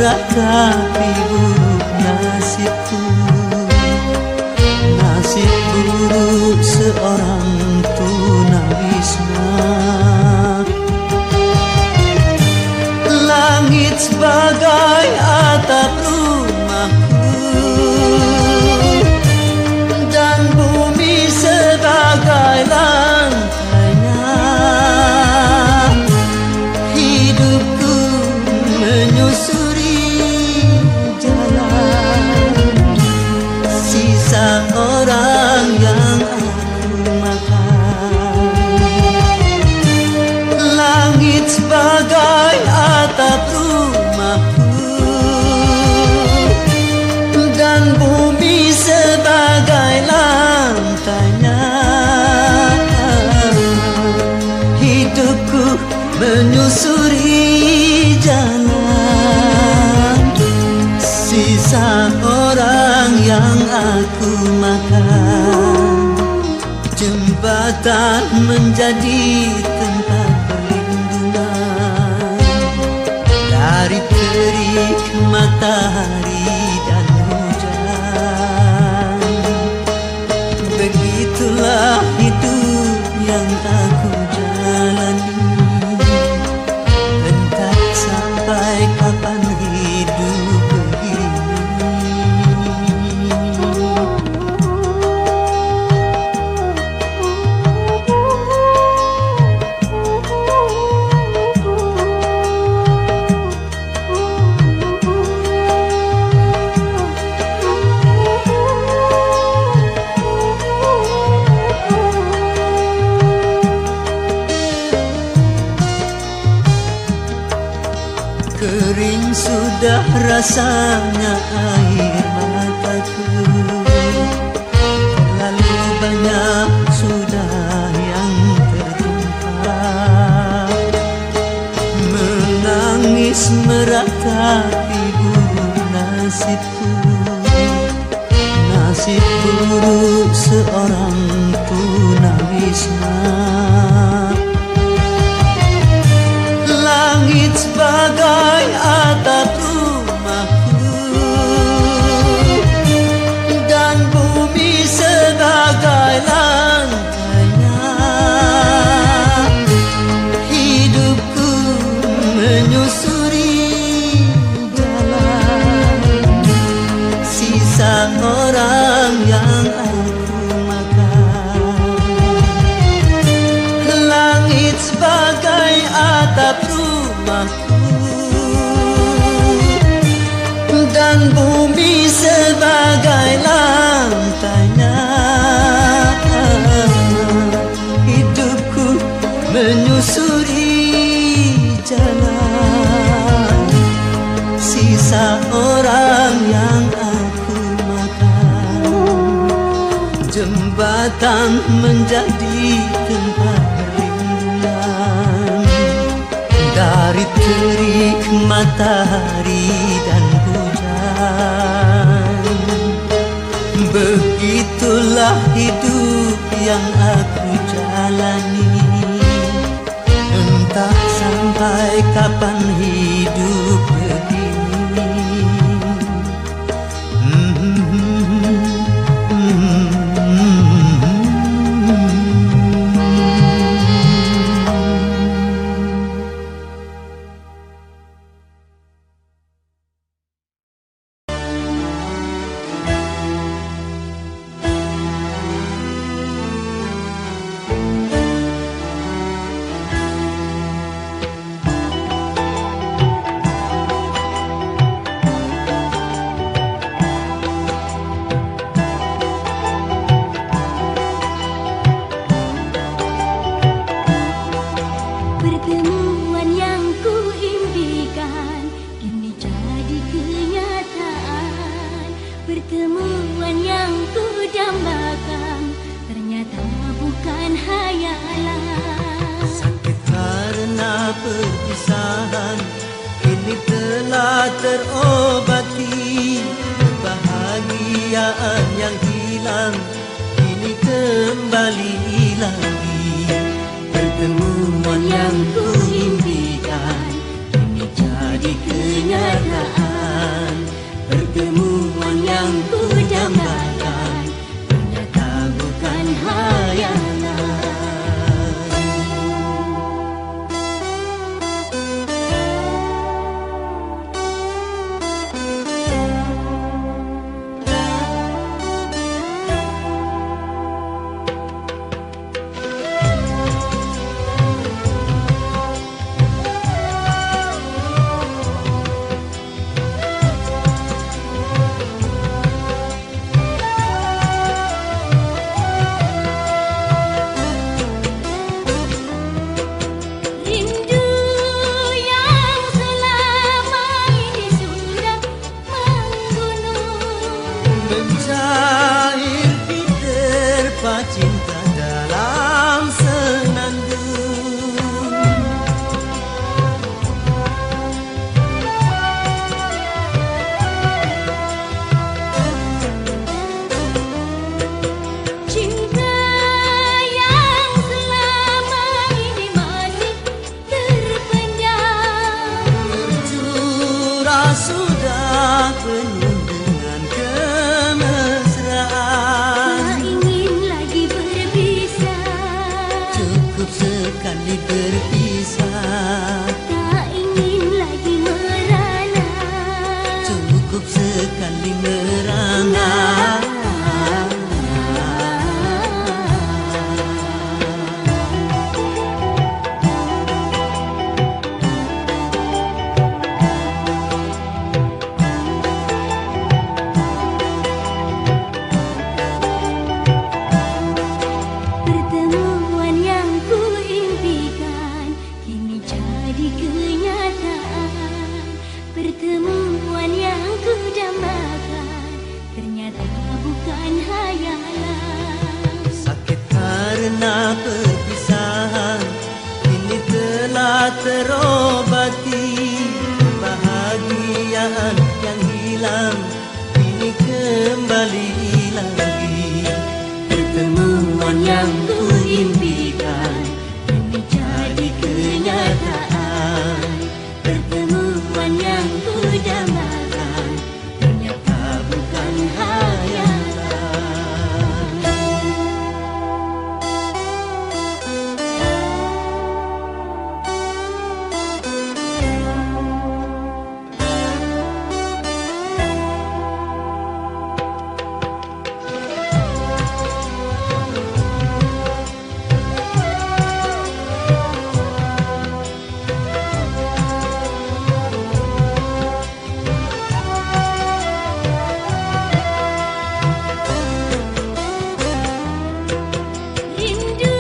meratapi buruk nasibku, nasib buruk seorang tunawisma. Langit sebagai atap rumahku dan bumi sebagai lantainya. Hidupku menyusuri jalan sisa orang yang aku makan. Langit sebagai atap rumahku dan bumi sebagai lantainya. Hidupku menyusuri jalan sisa orang yang aku makan. Jembatan menjadi tempat perlindungan dari terik matahari dan hujan. Begitulah hidup yang aku jalani, entah sampai kapan hidup begini. Kering sudah rasanya air mataku, terlalu banyak sudah yang tertumpah. Menangis meratapi buruk nasibku, nasib buruk seorang tunawisma. Langit sebagai atap rumahku dan bumi sebagai lantainya. Hidupku menyusuri jalan sisa orang yang aku makan. Langit sebagai atap rumahku dan bumi sebagai lantainya. Hidupku menyusuri jalan sisa orang yang aku makan. Jembatan menjadi tempat perlindungan dari terik matahari dan hujan. Begitulah hidup yang aku jalani, entah sampai kapan hidup begini. Perpisahan ini telah terobati, kebahagiaan yang hilang ini kembali lagi. Pertemuan yang ku impikan ini jadi kenyataan. mencair di terpa cinta dalam senandung. Cinta yang selama ini masih terpendam, Tercurah sudah penuh dengan kemesraan. tak ingin lagi berpisah, Cukup sekali berpisah, tak ingin lagi merana. cukup sekali merana. Pertemuan yang ku impikan kini jadi kenyataan. Pertemuan yang ku dambakan ternyata bukan hayalan. Sakit karena perpisahan kini telah terobati. Kebahagiaan yang hilang kini kembali lagi. Pertemuan yang ku impikan kini jadi kenyataan. Pertemuan yang ku dambakan ternyata bukan hayalan. Rindu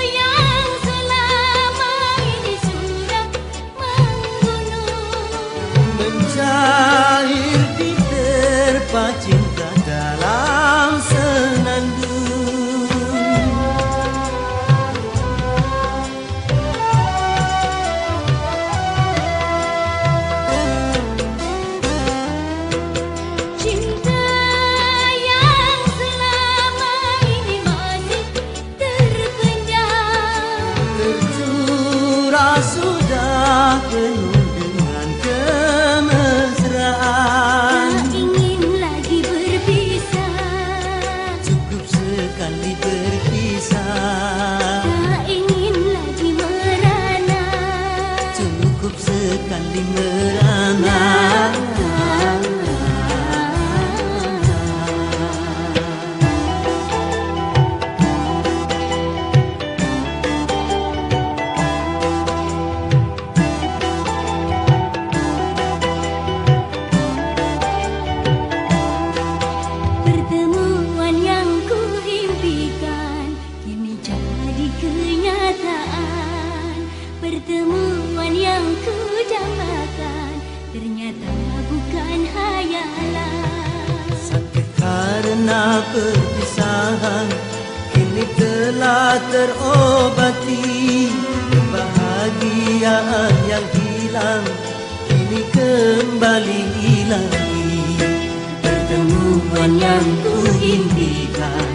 yang selama ini sudah membunuh, Mencair di terpa cinta dalam senandung. cinta yang selama ini masih terpendam, Tercurah sudah penuh dengan kemesraan. tak ingin lagi berpisah, Cukup sekali berpisah, tak ingin lagi merana. cukup sekali merana. Pertemuan yang ku impikan kini jadi kenyataan. Pertemuan yang ku dambakan ternyata bukan hayalan. Sakit karena perpisahan kini telah terobati. Kebahagiaan yang hilang kini kembali lagi. Pertemuan yang ku impikan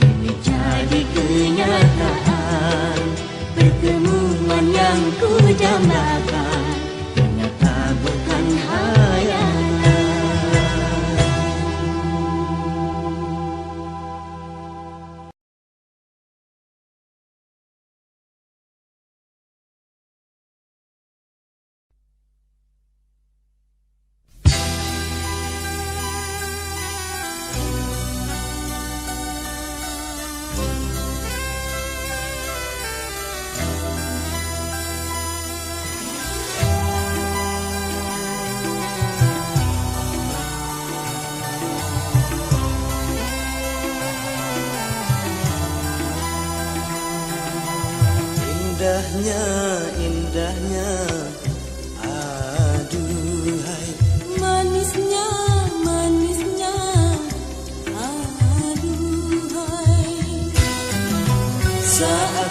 kini jadi kenyataan. Pertemuan yang ku dambakan ternyata bukan hayalan. Indahnya, indahnya, aduhai. Manisnya, manisnya,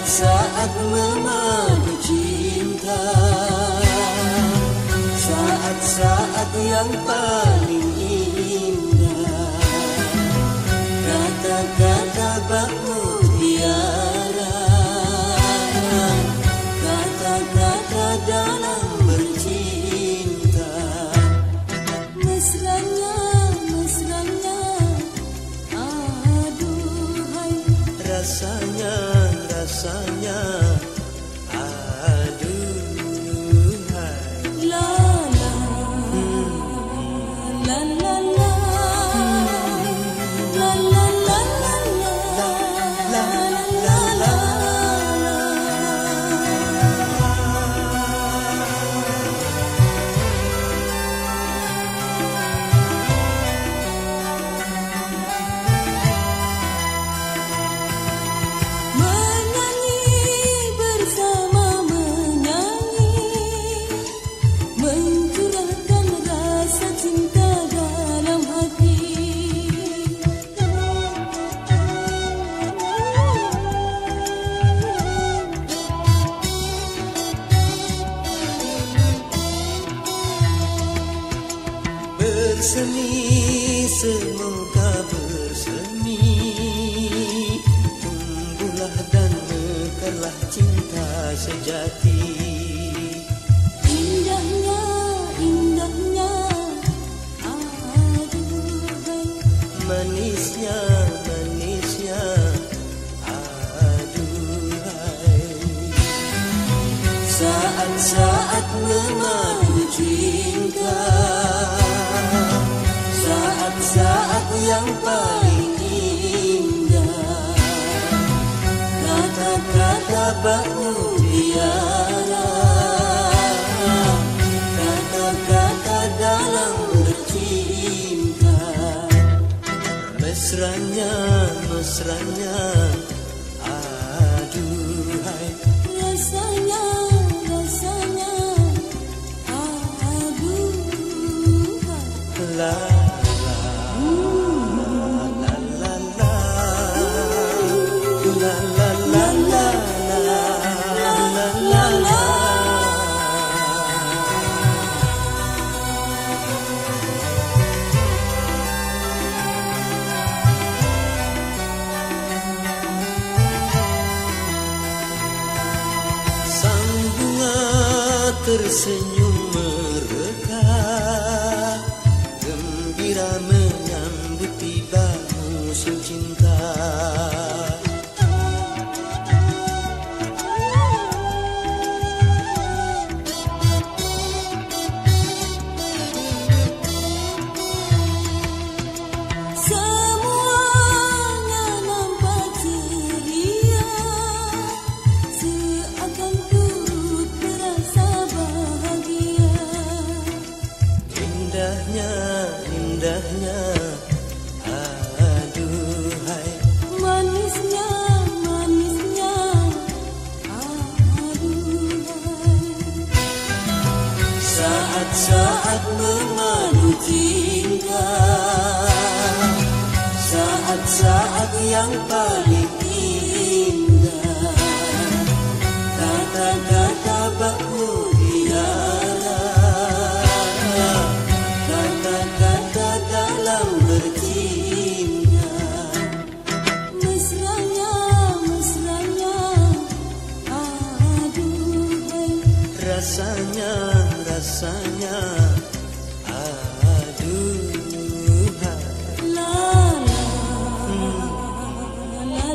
Saat-saat memadu cinta, saat-saat yang paling indah, kata-kata bak mutiara, kata-kata dalam bercinta. Mesranya, mesranya, aduhai. Rasanya, rasanya, aduhai. La la, la la la, la la la la la la. Bersemi, semoga bersemi, tumbuhlah dan mekarlah cinta sejati. Indahnya, indahnya, aduhai. Manisnya, manisnya, aduhai. Saat-saat memadu cinta, saat-saat yang paling indah, kata-kata bak mutiara, kata-kata dalam bercinta. Mesranya, mesranya, aduhai. Rasanya, rasanya, aduhai. La tersenyum mereka, gembira menyambut tiba musim cinta. Semuanya nampak ceria, seakan turut berasa bahagia. Indahnya, indahnya, aduhai. Manisnya, manisnya, aduhai. Saat-saat memadu cinta, saat-saat yang paling indah, kata-kata bak mutiara, kata-kata dalam bercinta. Mesranya, mesranya, aduhai. Rasanya, rasanya, aduhai. La la, la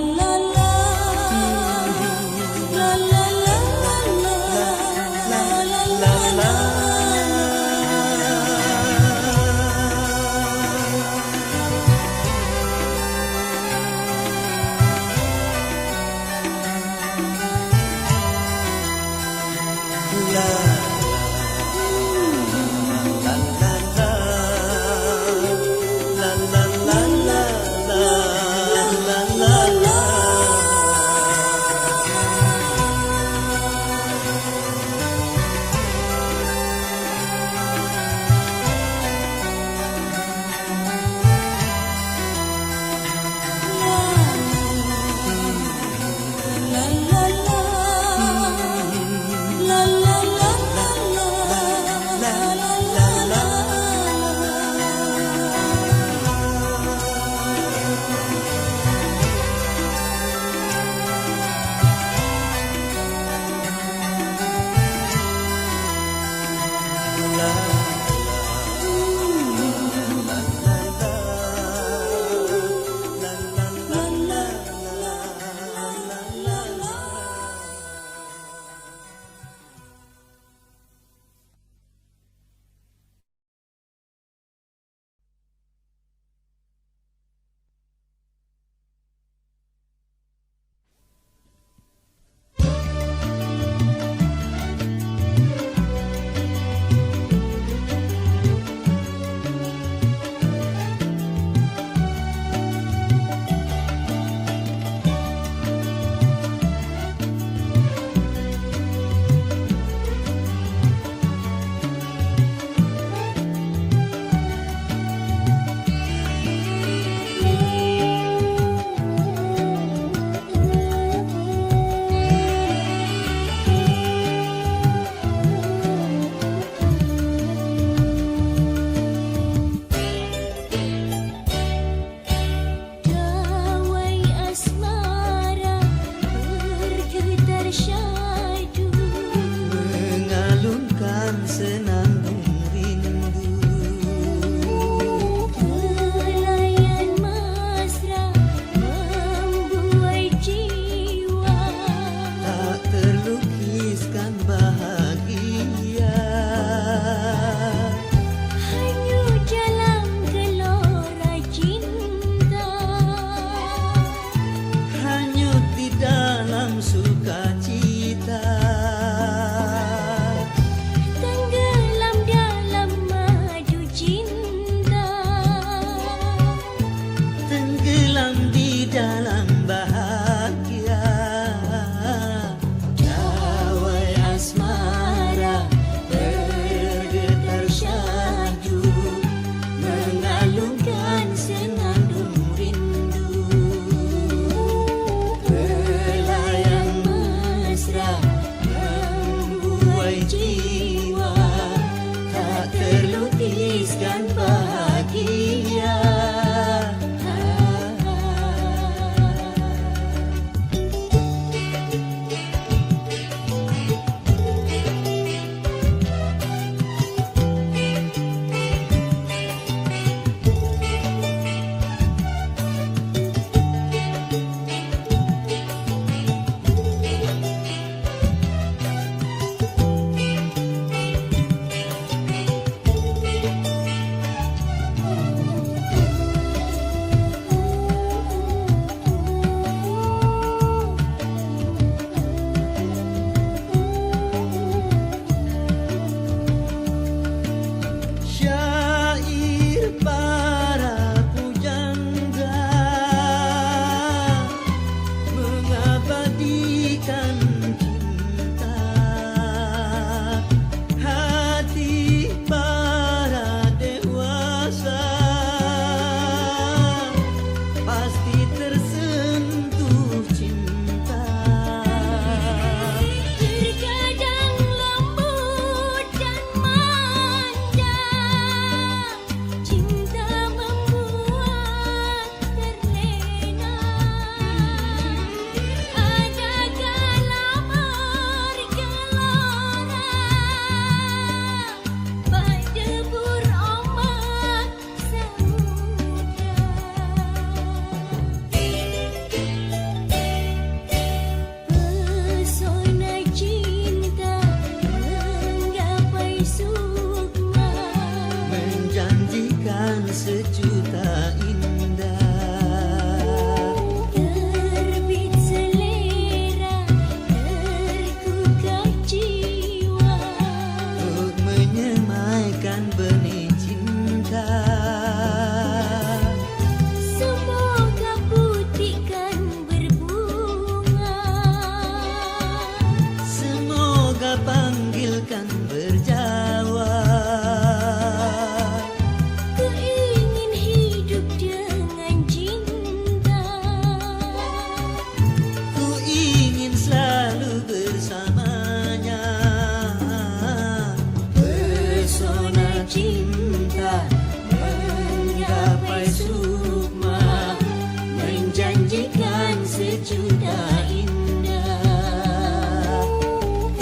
sejuta indah,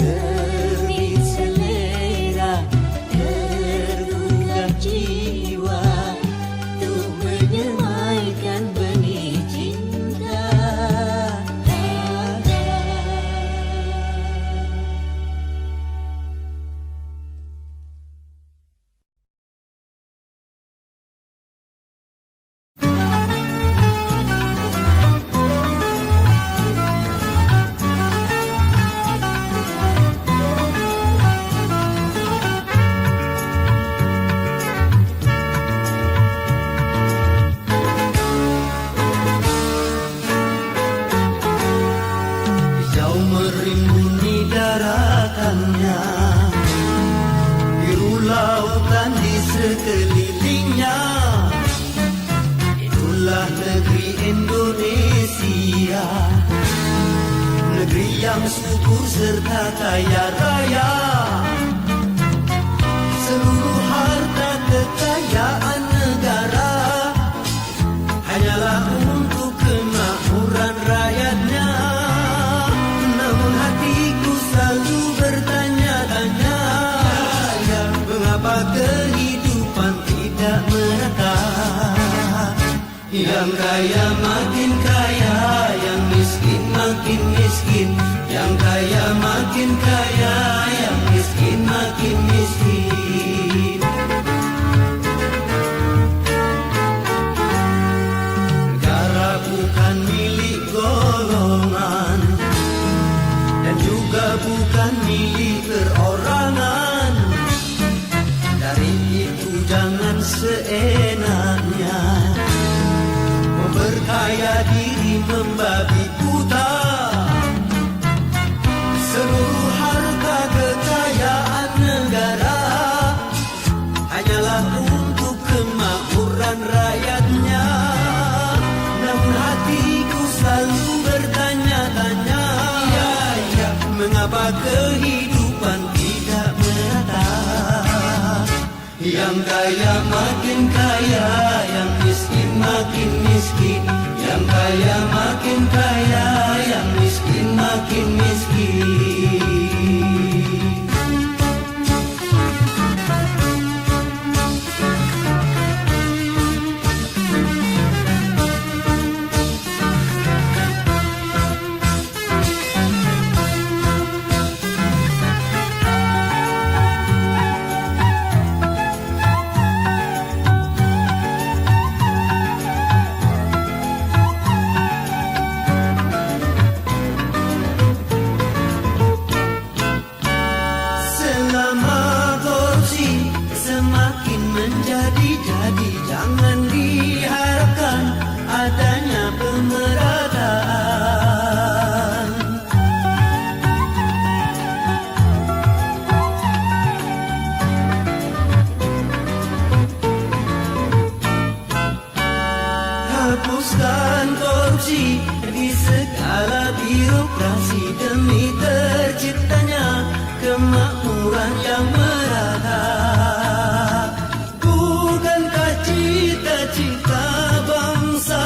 terbit selera, tergugah jiwa, untuk menyemaikan benih cinta. Hijau merimbuni daratannya, biru lautan di sekelilingnya. Itulah negeri Indonesia, negeri yang subur serta kaya raya. Seluruh harta kekayaan negara hanyalah untuk kemakmuran rakyatnya. Namun hatiku selalu bertanya-tanya, mengapa kehidupan tidak merata? Yang kaya makin kaya, yang miskin makin miskin. Yang kaya makin kaya, yang miskin makin miskin. Negara bukan milik golongan, dan juga bukan milik perorangan. Dari itu jangan seenaknya memperkaya diri membabi buta. Seluruh harta kekayaan negara hanyalah untuk kemakmuran rakyatnya. Namun hatiku selalu bertanya-tanya, mengapa kehidupan tidak merata? Yang kaya makin kaya, yang miskin makin miskin. Yang kaya makin kaya, yang miskin makin miskin. Selama korupsi semakin menjadi-jadi, jangan diharapkan adanya pemerataan. Hapuskan korupsi di segala birokrasi demi terciptanya kemakmuran yang merata. Bukankah cita-cita bangsa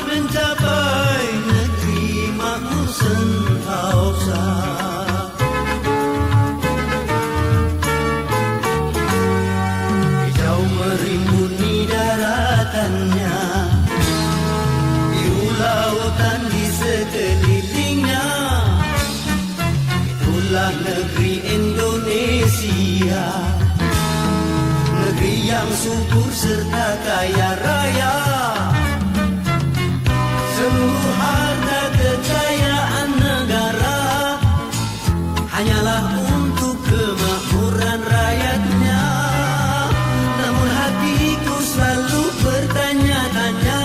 mencapai negeri makmur sentosa? Hijau merimbuni daratannya, biru lautan di sekelilingnya. Itulah negeri Indonesia, negeri yang subur serta kaya raya. Seluruh harta kekayaan negara hanyalah untuk kemakmuran rakyatnya. Namun hatiku selalu bertanya-tanya,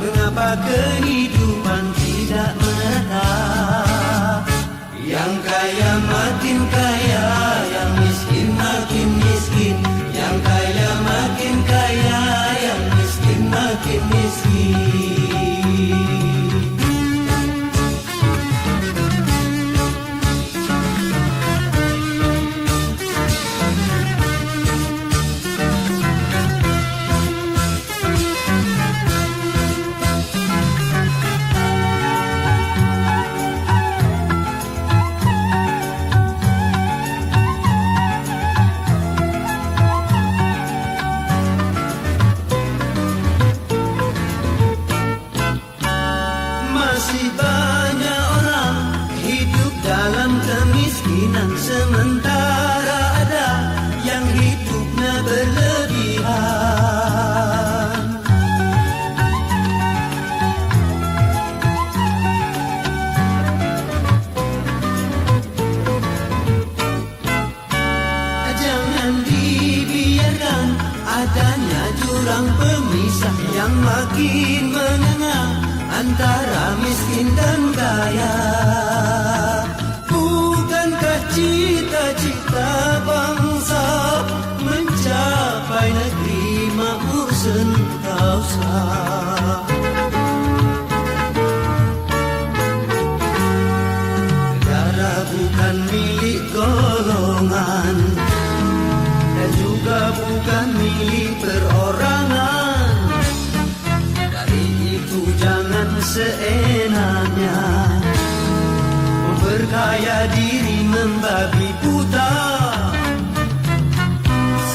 mengapa kehidupan tidak merata? Yang kaya makin kaya, yang miskin makin miskin. Yang kaya makin kaya, yang miskin makin miskin. kemiskinan sementara ada yang hidupnya berlebihan. Jangan dibiarkan adanya jurang pemisah yang makin menengah antara miskin dan kaya. Bukankah cita-cita bangsa mencapai negeri makmur sentosa? Negara bukan milik golongan dan juga bukan milik perorangan. Dari itu jangan seenaknya memperkaya diri membabi buta.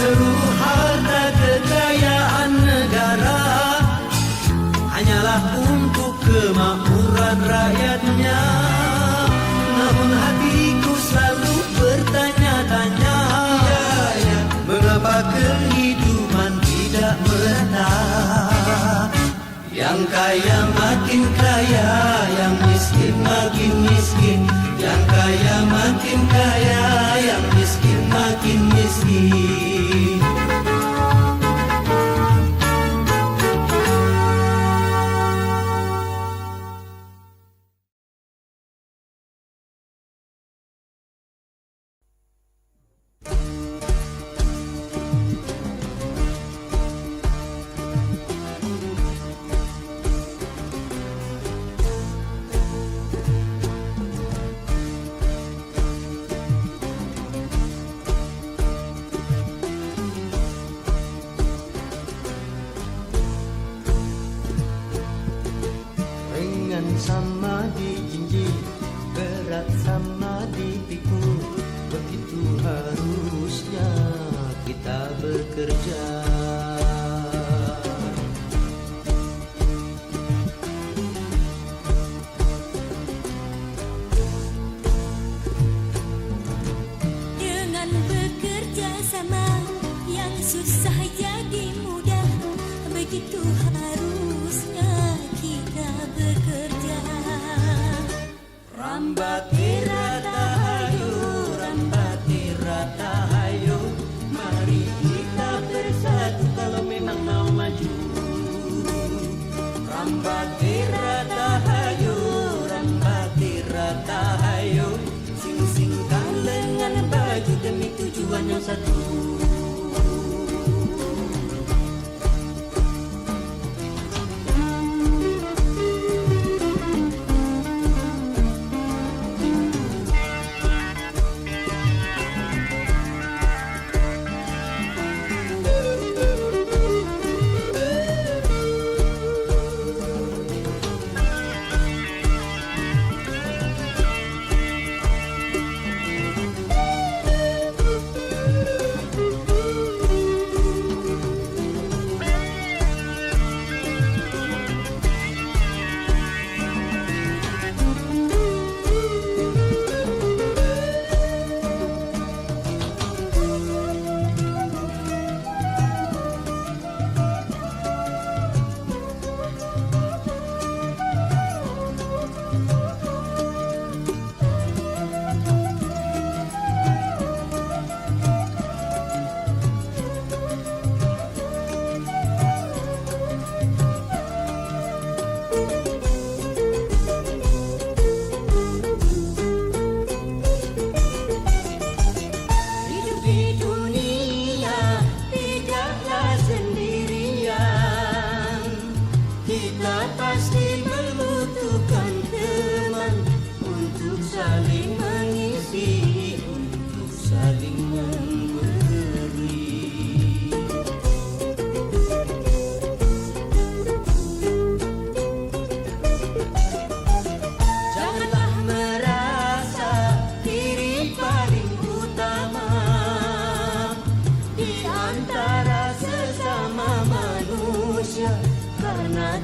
Seluruh harta kekayaan negara hanyalah untuk kemakmuran rakyatnya. Namun hatiku selalu bertanya-tanya, mengapa kehidupan tidak merata? Yang kaya makin kaya, yang miskin makin miskin. Yang kaya makin kaya, yang miskin makin miskin. Sama dijinjing, berat sama dipikul. Begitu harusnya kita bekerja. Dengan bekerja sama yang susah jadi mudah, begitu harusnya kita bekerja. Rambati rata hayu, rambati rata hayu. Mari kita bersatu kalau memang mau maju. Rambati rata hayu, rambati rata hayu. Sing-singkan lengan baju demi tujuan yang satu.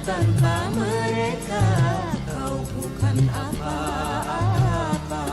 tanpa mereka kau bukan apa-apa.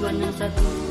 tujuan yang satu.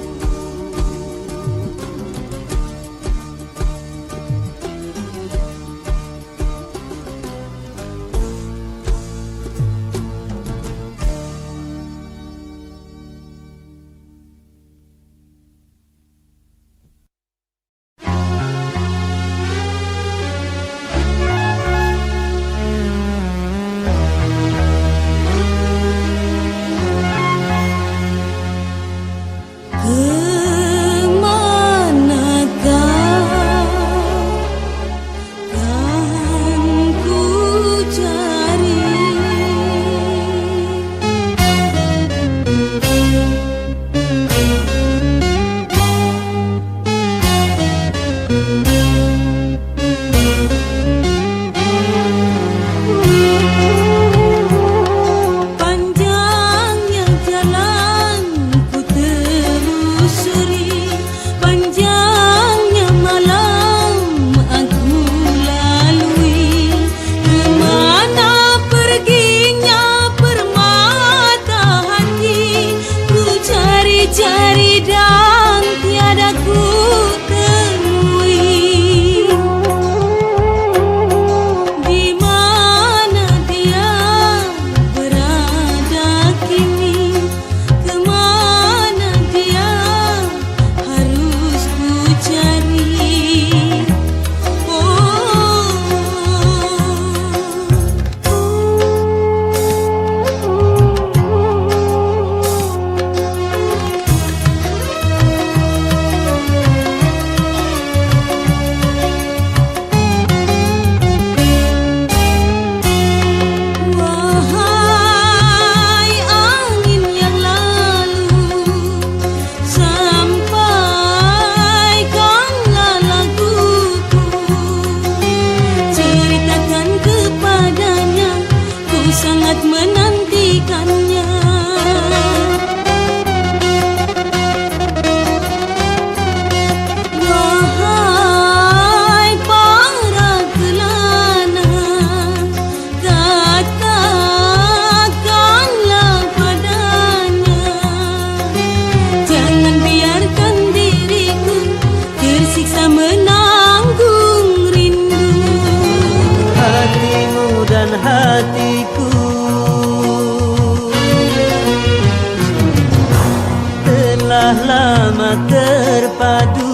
terpadu,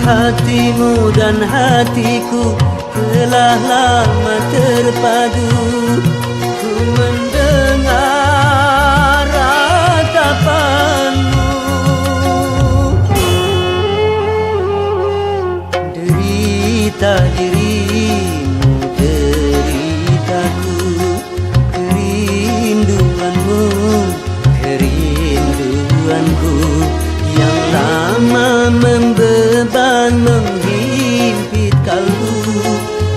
hatimu dan hatiku telah lama terpadu. Ku mendengar ratapanmu, derita dirimu, deritaku, kerinduanmu, kerinduanku yang lama membeban, menghimpit kalbu.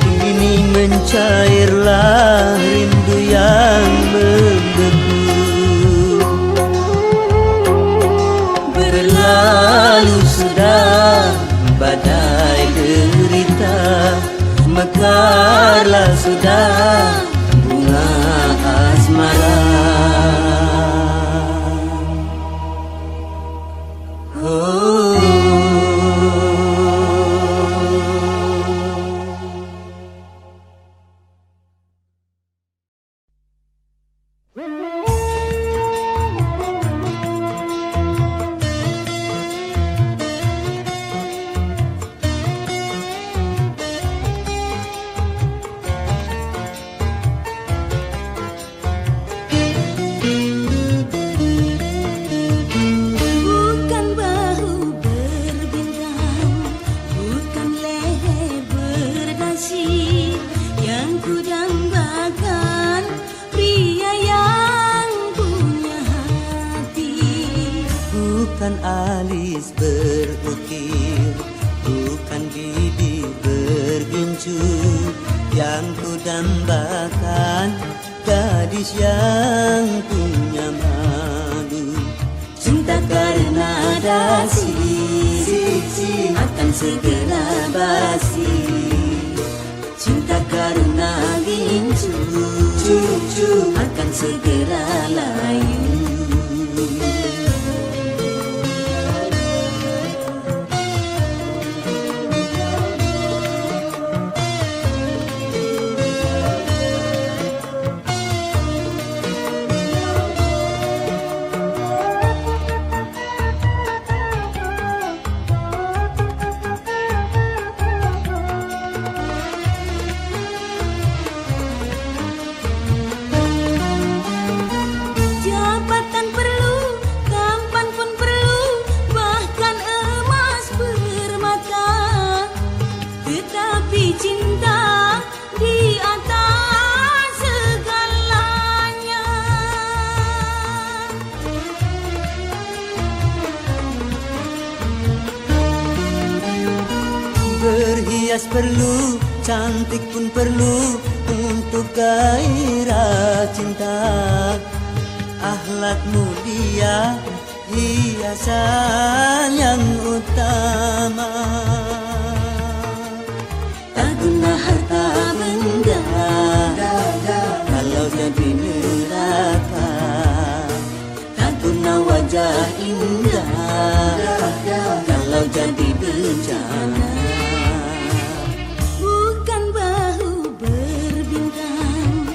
Kini mencairlah rindu yang membeku. Berlalu sudah badai derita, mekarlah sudah bunga asmara. Bukan alis berukir, bukan bibir bergincu, yang ku dambakan gadis yang punya madu. Cinta karena dasi akan segera basi, cinta karena gincu akan segera layu. Jabatan perlu, tampan pun perlu, bahkan emas permata. Tetapi cinta di atas segalanya. Berhias perlu, cantik pun perlu untuk gairah cinta. Akhlak mulia, hiasan yang utama. Tak guna harta benda Kalau jadi neraka, tak guna wajah indah kalau jadi bencana. bukan bahu berbintang,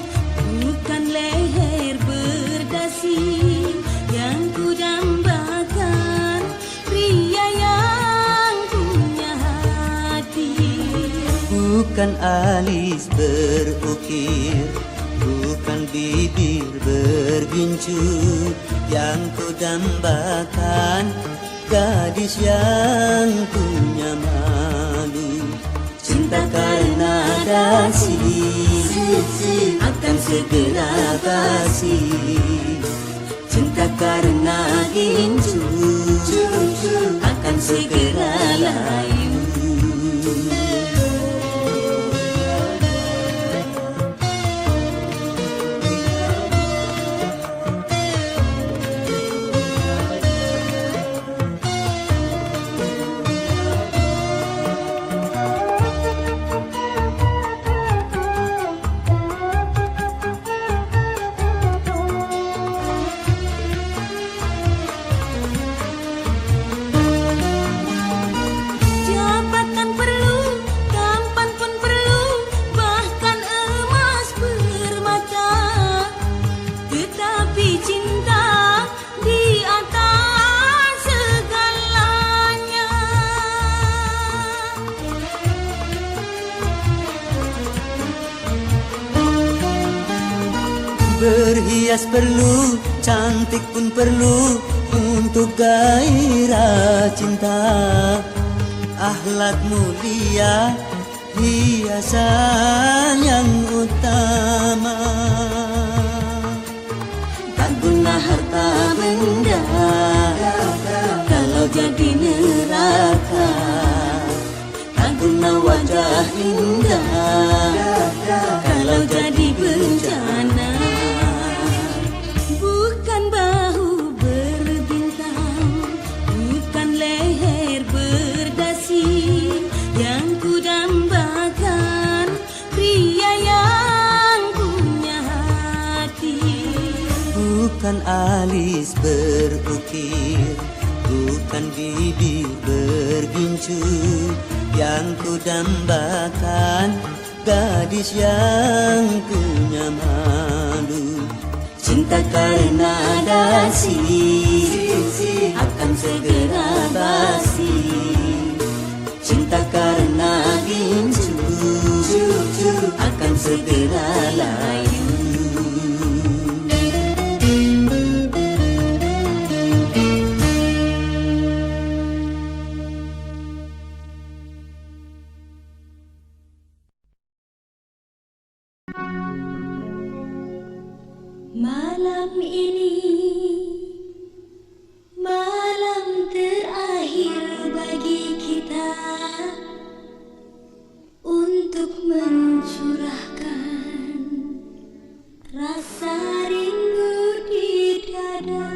bukan leher berdasi yang kudambakan, pria yang punya hati. Bukan alis berukir, bukan bibir bergincu yang kudambakan, gadis yang punya malu. Cinta karena dasi akan segera basi. Cinta karena gincu akan segera layu. Jabatan perlu, tampan pun perlu, bahkan emas permata. Tetapi cinta di atas segalanya. Berhias perlu, cantik pun perlu untuk gairah cinta. Akhlak mulia, hiasan yang utama. Tak guna harta benda kalau jadi neraka. Tak guna wajah indah kalau jadi bencana. Bukan bahu berbintang, bukan leher berdasi yang kudambakan, pria yang punya hati. Bukan alis berukir, bukan bibir bergincu yang kudambakan, gadis yang punya malu. Cinta karena dasi akan segera basi. Cinta karena gincu akan segera layu. Malam ini malam terakhir bagi kita untuk mencurahkan rasa rindu di dada.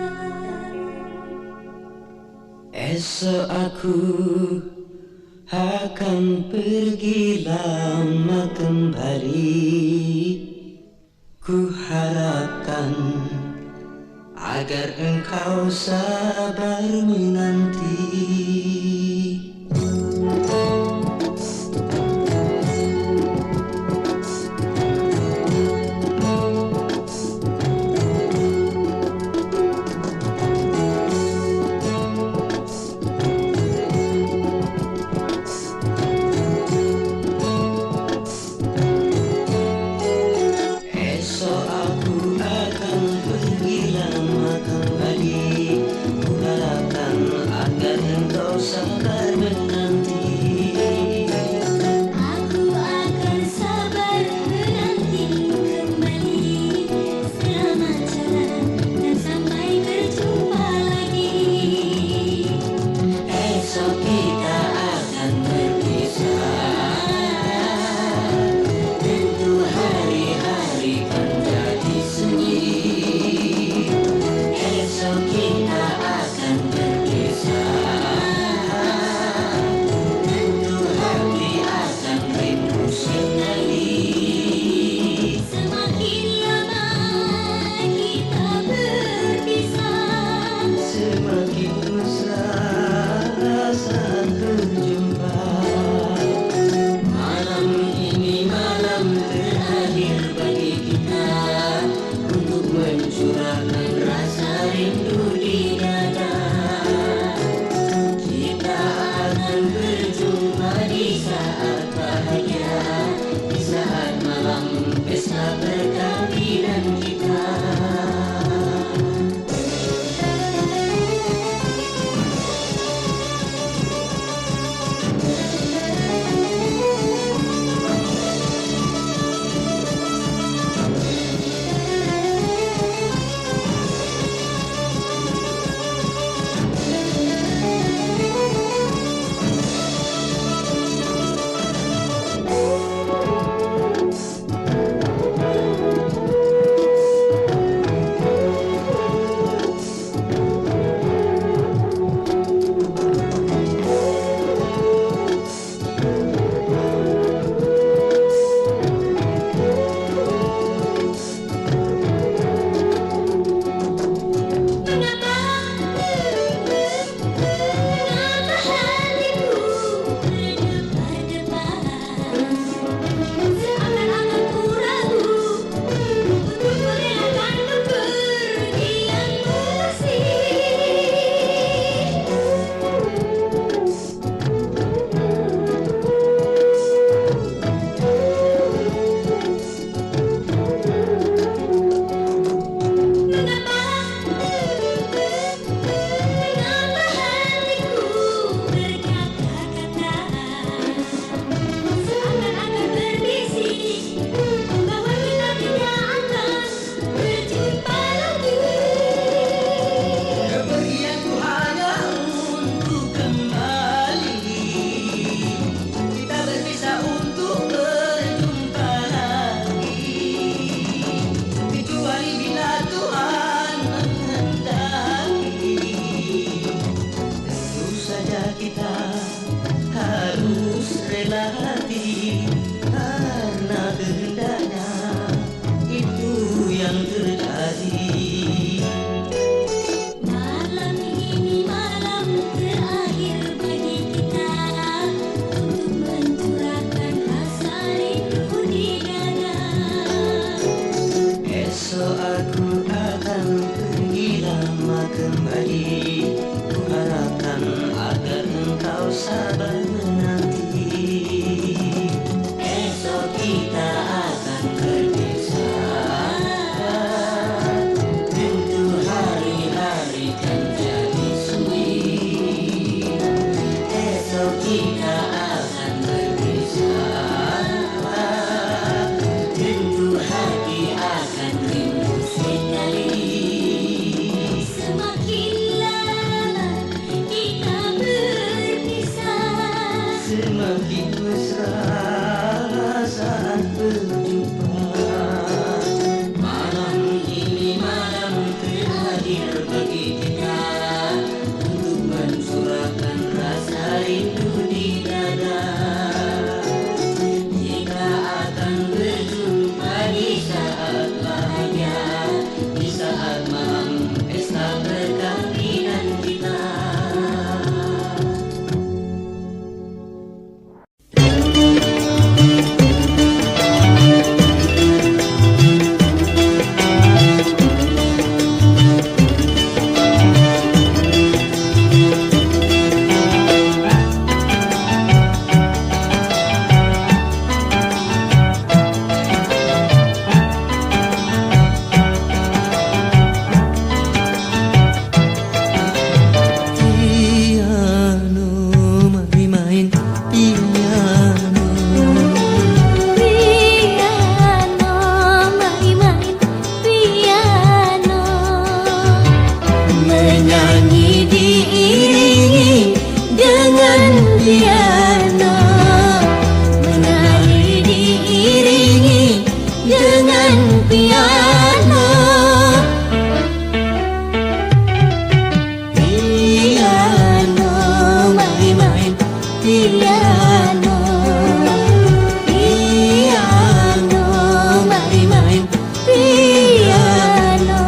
Esok aku akan pergi lama kembali. Ku harapkan agar engkau sabar menanti. Esok aku akan pergi lama kembali. Ku harapkan agar engkau sabar menanti. Aku akan sabar menanti kembali. Selamat jalan dan sampai berjumpa lagi. Esok kita akan berpisah. Tentu hari-hari kan jadi sunyi. Esok kita akan berpisah. Tentu hati akan rindu sekali. Semakin lama kita berpisah, Semakin mesra saat berjumpa. Malam ini malam terakhir bagi kita untuk mencurahkan rasa rindu di dada. Kita akan berjumpa di saat bahagia, di saat malam pesta perkawinan kita. mengapa hatiku berdebar-debar? Seakan-akan ku ragu untuk merelakan kepergianmu Mengapa hatiku berkata-kata, seakan-akan berbisik bahwa kita tidak akan berjumpa lagi. Kepergianku hanya untuk kembali. Kita berpisah untuk berjumpa lagi. Kecuali bila Tuhan menghendaki. Tentu saja kita harus rela hati, karena kehendaknya itu yang terjadi. Malam ini malam terakhir bagi kita untuk mencurahkan rasa rindu di dada. Esok aku akan pergi lama kembali. Ku harapkan agar engkau sabar menanti. Esok kita akan berpisah. Tentu hari-hari kan jadi sunyi. Esok kita akan berpisah. Tentu hati akan rindu sekali. Semakin lama kita berpisah, Semakin mesra saat berjumpa. Malam ini malam terakhir bagi kita untuk mencurahkan rasa rindu di piano menari diiringi dengan piano. Piano, mari main piano. Piano, mari main piano.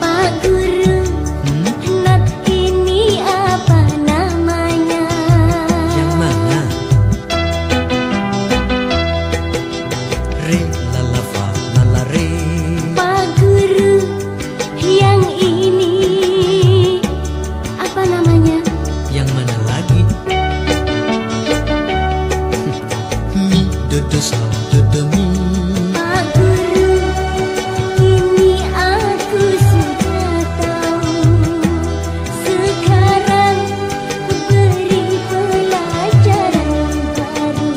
Pak Guru, not ini apa namanya? Yang mana? Re la la fa la la re. Pak Guru, yang ini apa namanya? Yang mana lagi? Mi do do sa do do mi. Pak Guru, ini aku sudah tahu. Sekarang beri pelajaran baru.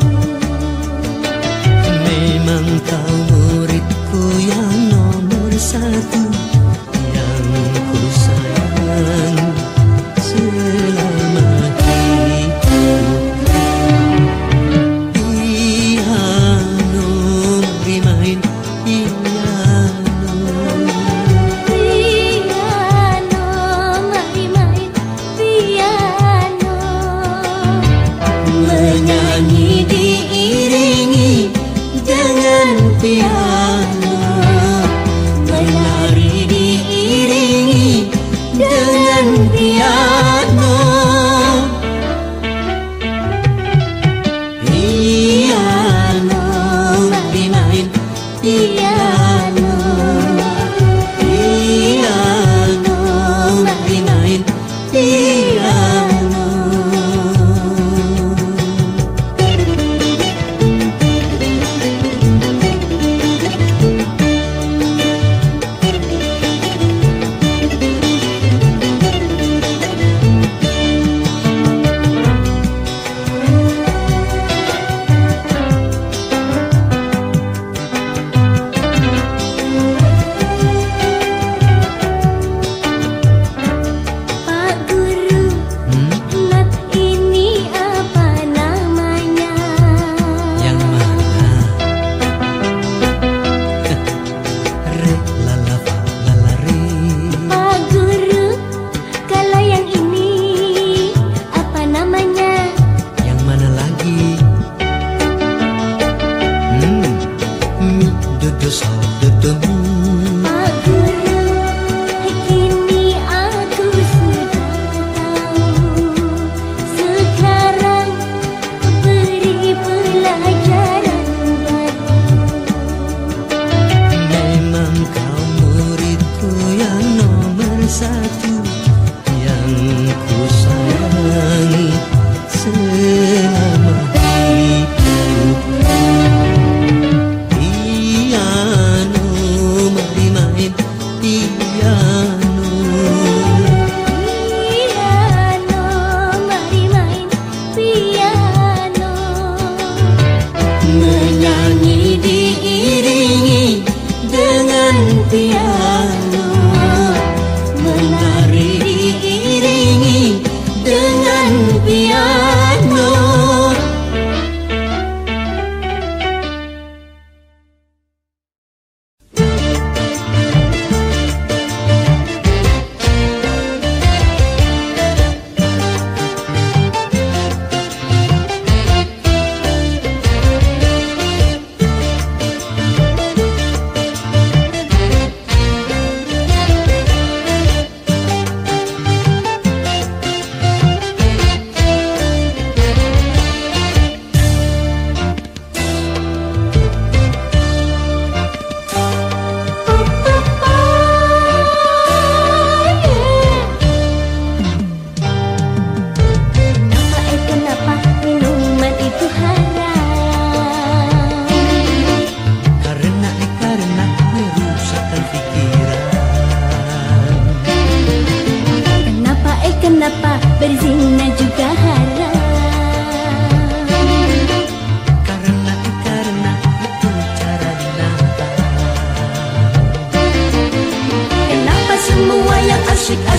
Memang kau muridku yang nomor satu, yang ku sayang selama hidup. Piano, mari main piano. Piano, mari main piano. Menyanyi diiringi dengan piano. Menari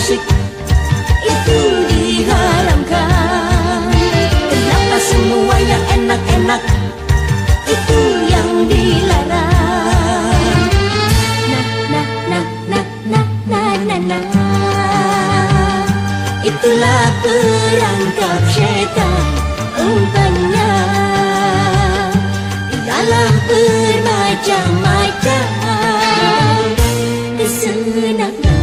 asyik itu diharamkan? Kenapa semua yang enak-enak itu yang dilarang? Itulah perangkap syaitan umpannya, ialah bermacam-macam kesenangan.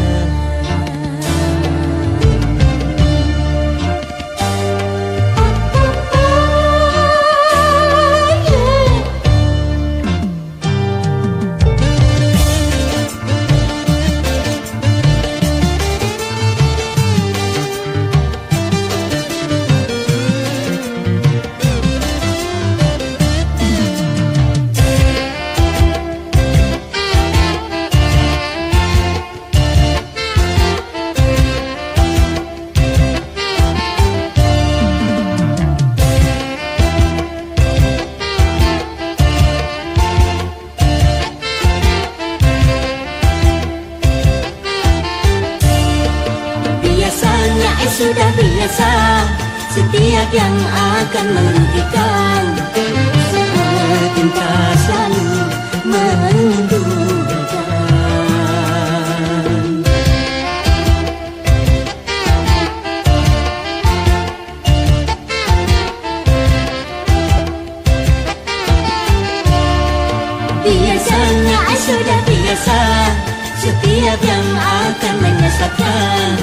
Sudah biasa, setiap yang akan merugikan cinta selalu menguntungkan. Biasanya sudah biasa, setiap yang akan menyesatkan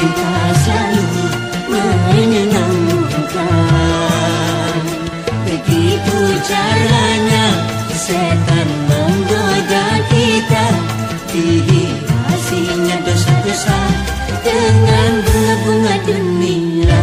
cinta selalu menyenangkan. Begitu caranya setan menggoda kita, dihiasinya dosa-dosa dengan bunga-bunga dunia.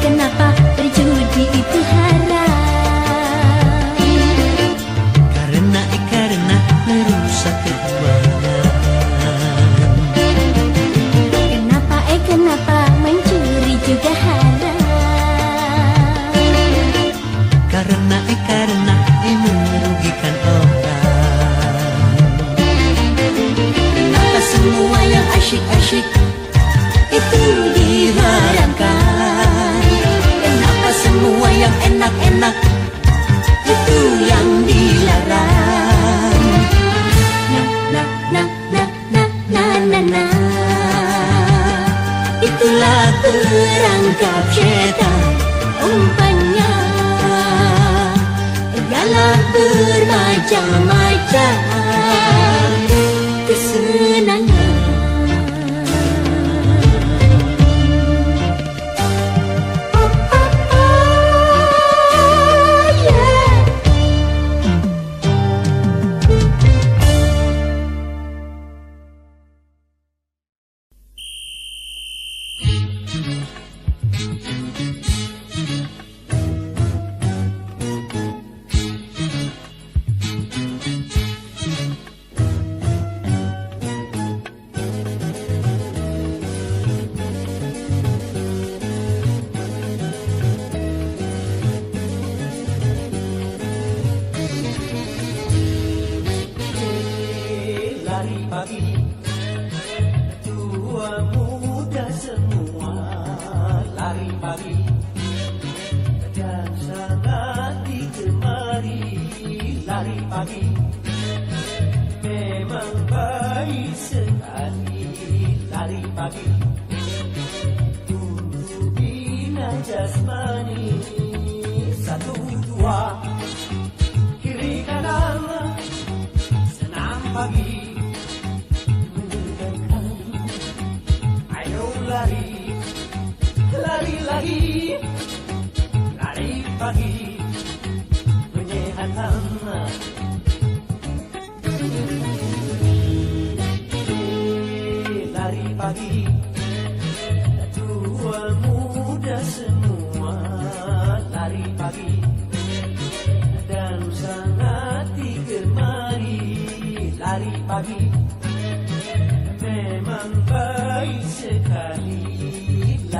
Kenapa berjudi itu haram? Karena merusak keuangan. Kenapa mencuri juga haram? Karena merugikan orang. Kenapa semua yang asyik-asyik itu diharamkan? Semua yang enak-enak itu yang dilarang. Itulah perangkap syaitan umpannya, ialah bermacam-macam kesenangan.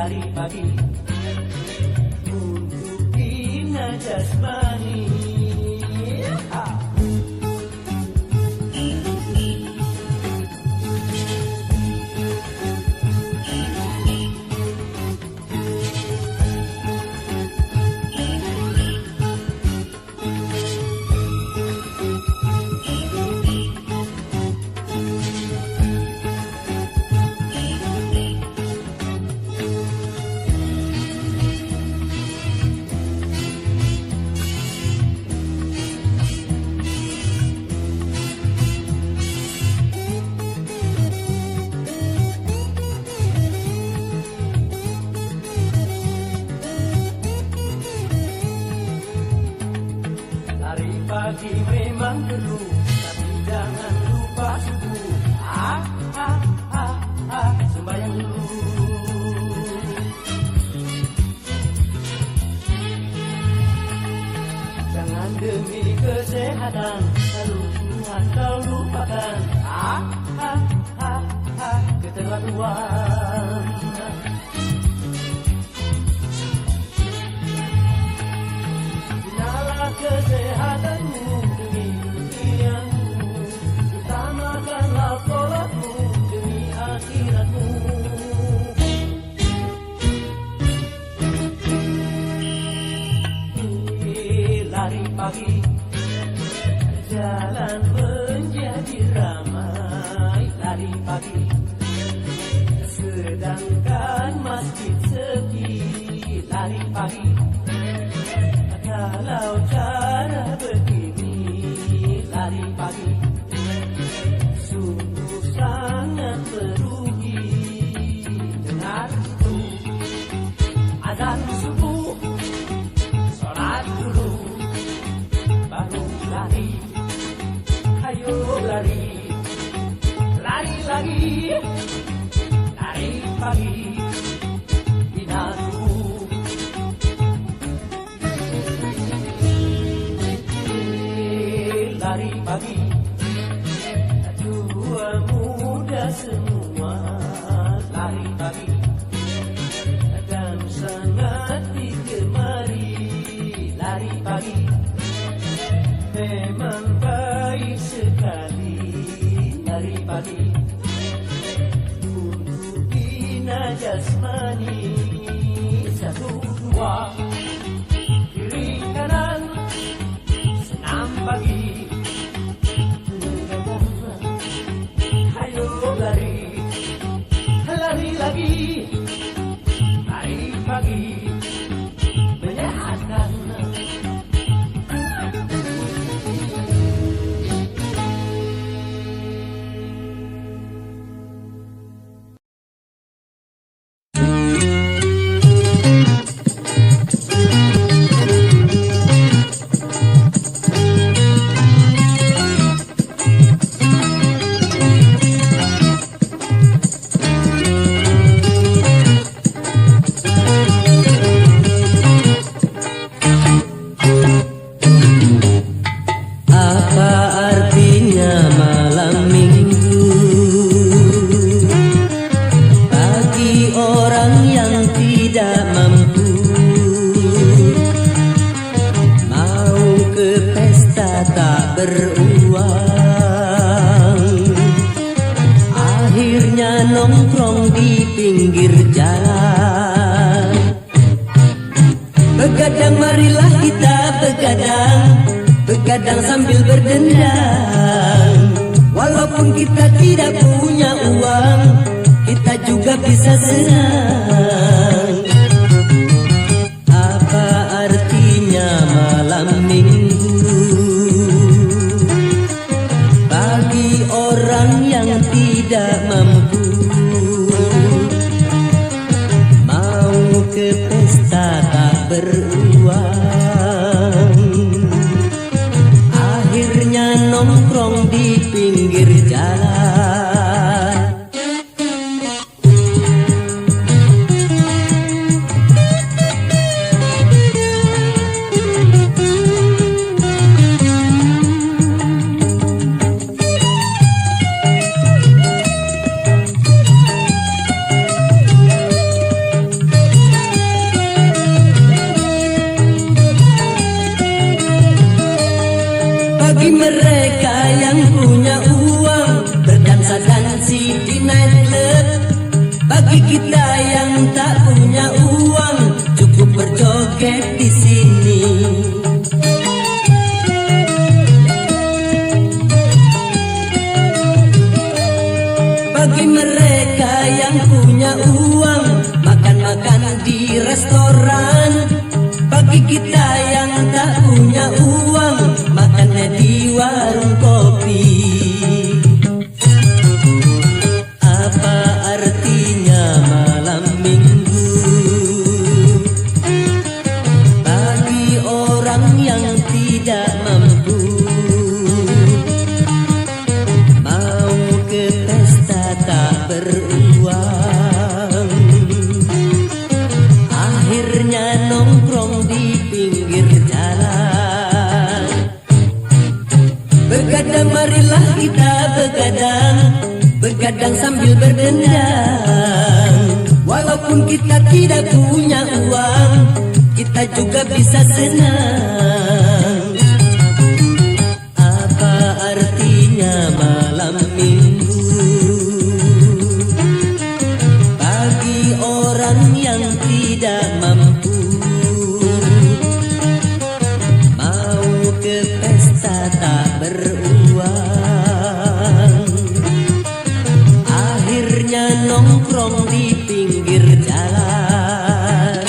lari pagi untuk bina jasmani. Pagi memang perlu, tapi jangan lupa subuh. Sembahyang dulu. Jangan demi kesehatan lalu Tuhan kau lupakan. Keterlaluan. Binalah kesehatanmu demi duniamu, utamakanlah sholatmu demi akhiratmu. Lari pagi, jalan menjadi ramai. Lari pagi, sedangkan masjid sepi. Lari pagi, kalau cara begini. Lari pagi sungguh sangat merugi. Dengar itu azan subuh, sholat dulu baru lari. Ayo lari, lari lagi. Lari pagi bina subuh. Lari pagi, tua muda semua. Lari pagi dan sangat digemari. Lari pagi memang baik sekali. Lari pagi untuk bina jasmani. 1, 2, kiri kanan, senam pagi. Ayo lari, lari lagi. Lari pagi menyehatkan. Nongkrong di pinggir jalan. Begadang marilah kita begadang, begadang sambil berdendang. Walaupun kita tidak punya uang, kita juga bisa senang. Apa artinya malam minggu bagi orang yang tidak mampu? Ke pesta tak beruang, akhirnya nongkrong di pinggir jalan. mereka yang punya uang berdansa-dansi di nightclub. Bagi kita yang tak punya uang, cukup berjoget di sini. Bagi mereka yang punya uang, makan-makan di restoran. Bagi kita yang tak punya uang, makannya di warung kopi. Apa artinya malam minggu bagi orang yang tidak mampu? Mau ke pesta tak beruang, akhirnya nongkrong di pinggir jalan. Begadang marilah kita begadang, begadang sambil berdendang. Walaupun kita tidak punya uang, kita juga bisa senang. Apa artinya malam minggu bagi orang yang tidak mampu? Mau ke pesta tak beruang, akhirnya nongkrong di pinggir jalan.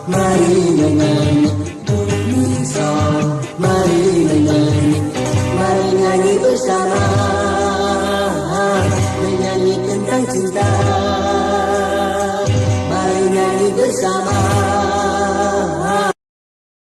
Mari menyanyi, mari menyanyi, mari nyanyi bersama, menyanyi tentang cinta.